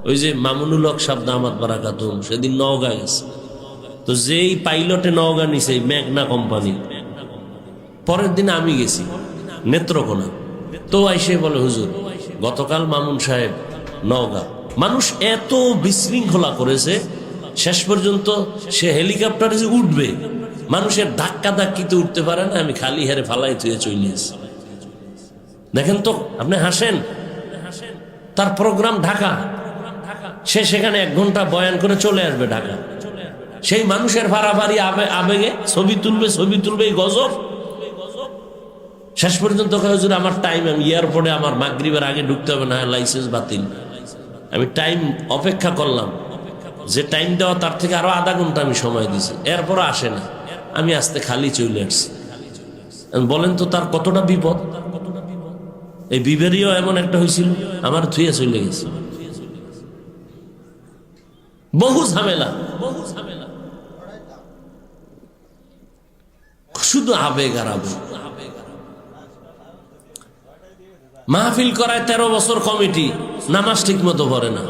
ওই যে মামুনুল হক সাহেব দামাত বারাকাতুহু সেদিন নওগাঁ গেছে, তো যেই পাইলটে নওগাঁ নিছে মেঘনা কোম্পানি, পরের দিন আমি গেছি নেত্রকোনা, তো আইসে বলে হুজুর গতকাল মামুন সাহেব নওগাঁ। মানুষ এত বিশৃঙ্খলা করেছে, শেষ পর্যন্ত সে হেলিকপ্টারে যে উঠবে মানুষের ধাক্কা ধাক্কিতে উঠতে পারে না, আমি খালি হারে ফালাই থুয়ে চলে এসেছি। দেখেন তো, আপনি হাসেন, তার প্রোগ্রাম ঢাকা, সে সেখানে 1 ঘন্টা বয়ান করে চলে আসবে ঢাকা। সেই মানুষের ভাড়াভাড়ি আবেগে ছবি তুলবে গজব। শেষ পর্যন্ত হুজুর আমার টাইম, আমি এয়ারপোর্টে আমার মাগরিবের আগে ঢুকতে হবে, না লাইসেন্স বাতিল। আমি টাইম অপেক্ষা করলাম, যে টাইম দেওয়া তার থেকে আরো আধা ঘন্টা আমি সময় দিছি, এরপর আসে না, আমি আস্তে খালি চলে আসছি। বলেন তো তার কতটা বিপদ। এই বিবেরিও এমন একটা হয়েছিল, আমার থুয়ে চলে গেছে। বহু ঝামেলা, শুধু আবেগ আর আবেগ। মাহফিল করায় 13 বছর কমিটি, নামাজ ঠিক মতো পড়ে না।